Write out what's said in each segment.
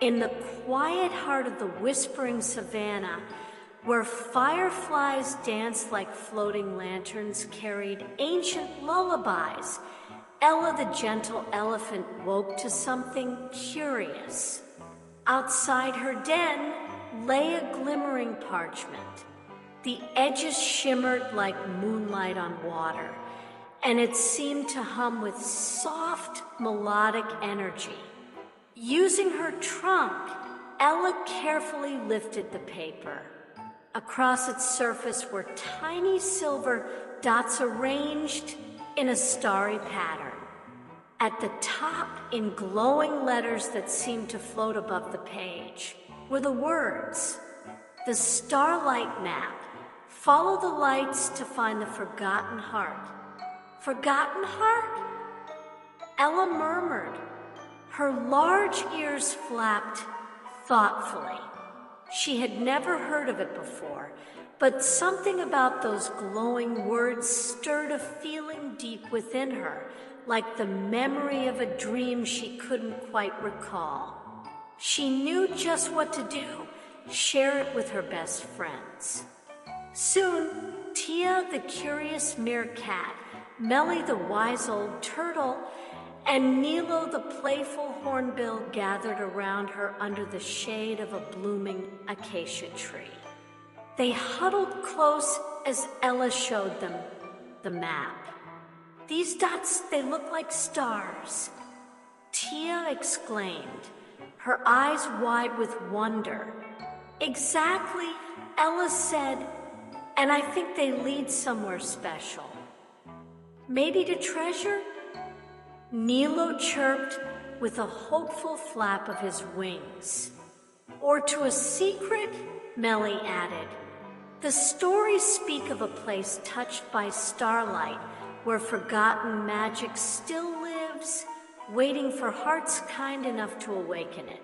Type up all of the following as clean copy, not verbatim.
In the quiet heart of the whispering savannah, where fireflies danced like floating lanterns carried ancient lullabies, Ella the gentle elephant woke to something curious. Outside her den lay a glimmering parchment. The edges shimmered like moonlight on water, and it seemed to hum with soft, melodic energy. Using her trunk, Ella carefully lifted the paper. Across its surface were tiny silver dots arranged in a starry pattern. At the top, in glowing letters that seemed to float above the page, were the words, "The Starlight Map. Follow the lights to find the forgotten heart." Forgotten heart? Ella murmured. Her large ears flapped thoughtfully. She had never heard of it before, but something about those glowing words stirred a feeling deep within her, like the memory of a dream she couldn't quite recall. She knew just what to do, share it with her best friends. Soon, Tia the curious meerkat, Melly the wise old turtle, and Nilo the playful hornbill gathered around her under the shade of a blooming acacia tree. They huddled close as Ella showed them the map. "These dots, they look like stars," Tia exclaimed, her eyes wide with wonder. "Exactly," Ella said, "and I think they lead somewhere special. Maybe to treasure?" Nilo chirped with a hopeful flap of his wings. "Or to a secret?" Melly added. "The stories speak of a place touched by starlight, where forgotten magic still lives, waiting for hearts kind enough to awaken it."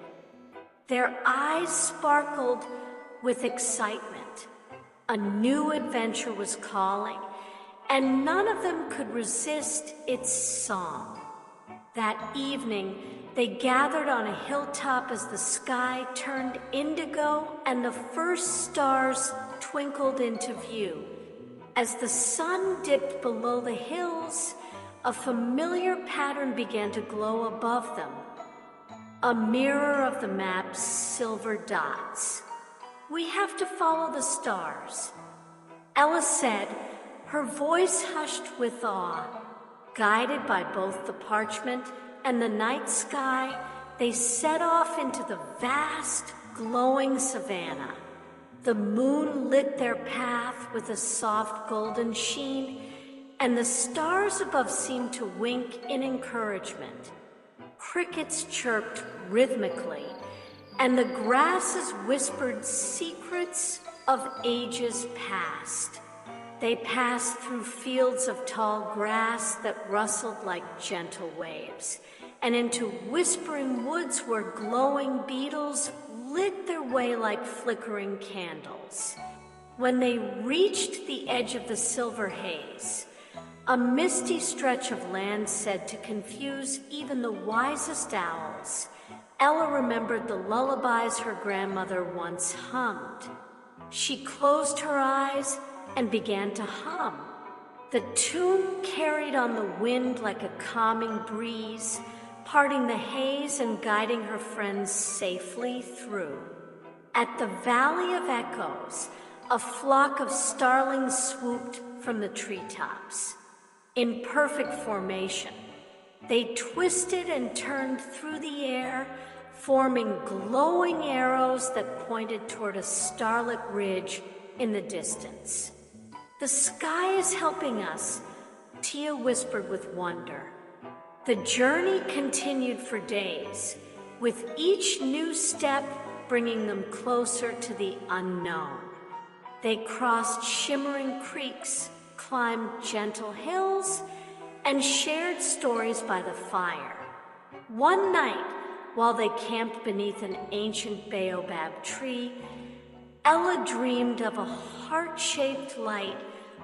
Their eyes sparkled with excitement. A new adventure was calling, and none of them could resist its song. That evening, they gathered on a hilltop as the sky turned indigo and the first stars twinkled into view. As the sun dipped below the hills, a familiar pattern began to glow above them, a mirror of the map's silver dots. "We have to follow the stars," Ella said, her voice hushed with awe. Guided by both the parchment and the night sky, they set off into the vast, glowing savannah. The moon lit their path with a soft golden sheen, and the stars above seemed to wink in encouragement. Crickets chirped rhythmically, and the grasses whispered secrets of ages past. They passed through fields of tall grass that rustled like gentle waves, and into whispering woods where glowing beetles lit their way like flickering candles. When they reached the edge of the silver haze, a misty stretch of land said to confuse even the wisest owls, Ella remembered the lullabies her grandmother once hummed. She closed her eyes and began to hum. The tune carried on the wind like a calming breeze, parting the haze and guiding her friends safely through. At the Valley of Echoes, a flock of starlings swooped from the treetops. In perfect formation, they twisted and turned through the air, forming glowing arrows that pointed toward a starlit ridge in the distance. "The sky is helping us," Tia whispered with wonder. The journey continued for days, with each new step bringing them closer to the unknown. They crossed shimmering creeks, climbed gentle hills, and shared stories by the fire. One night, while they camped beneath an ancient baobab tree, Ella dreamed of a heart-shaped light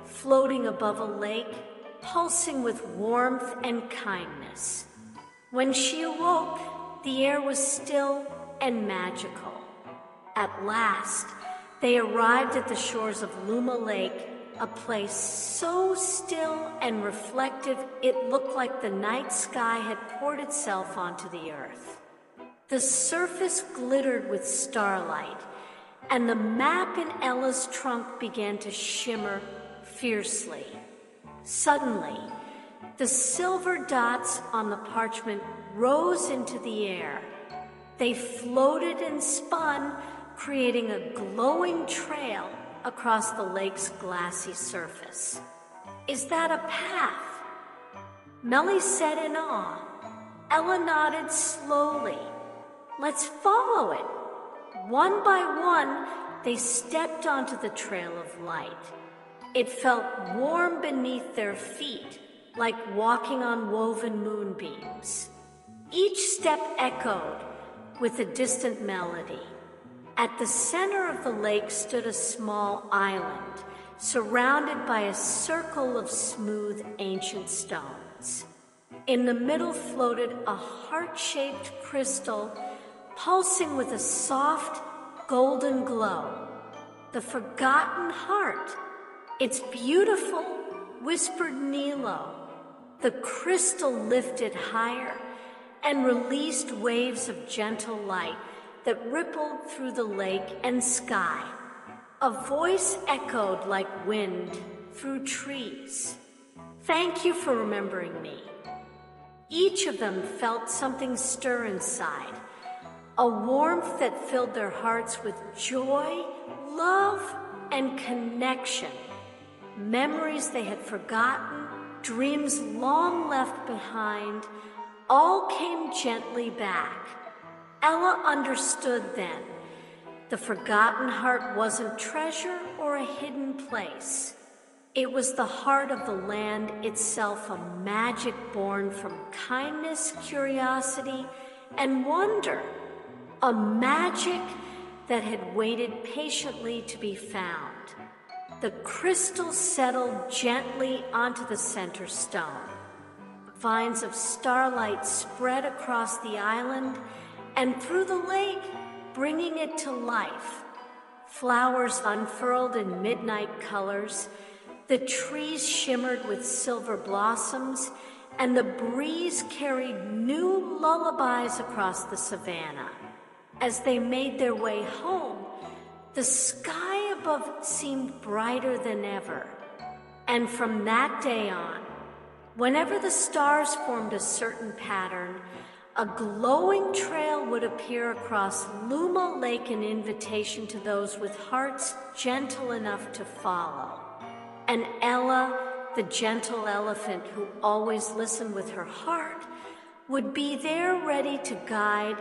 floating above a lake, pulsing with warmth and kindness. When she awoke, the air was still and magical. At last, they arrived at the shores of Luma Lake, a place so still and reflective it looked like the night sky had poured itself onto the earth. The surface glittered with starlight, and the map in Ella's trunk began to shimmer fiercely. Suddenly, the silver dots on the parchment rose into the air. They floated and spun, creating a glowing trail across the lake's glassy surface. "Is that a path?" Melly said in awe. Ella nodded slowly. "Let's follow it." One by one, they stepped onto the trail of light. It felt warm beneath their feet, like walking on woven moonbeams. Each step echoed with a distant melody. At the center of the lake stood a small island, surrounded by a circle of smooth ancient stones. In the middle floated a heart-shaped crystal, pulsing with a soft, golden glow. "The forgotten heart. It's beautiful," whispered Nilo. The crystal lifted higher and released waves of gentle light that rippled through the lake and sky. A voice echoed like wind through trees. "Thank you for remembering me." Each of them felt something stir inside, a warmth that filled their hearts with joy, love, and connection. Memories they had forgotten, dreams long left behind, all came gently back. Ella understood then. The forgotten heart wasn't treasure or a hidden place. It was the heart of the land itself, a magic born from kindness, curiosity, and wonder. A magic that had waited patiently to be found. The crystal settled gently onto the center stone. Vines of starlight spread across the island and through the lake, bringing it to life. Flowers unfurled in midnight colors, the trees shimmered with silver blossoms, and the breeze carried new lullabies across the savannah. As they made their way home, the sky above seemed brighter than ever. And from that day on, whenever the stars formed a certain pattern, a glowing trail would appear across Luma Lake, an invitation to those with hearts gentle enough to follow. And Ella, the gentle elephant who always listened with her heart, would be there ready to guide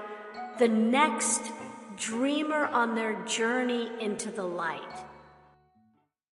the next dreamer on their journey into the light.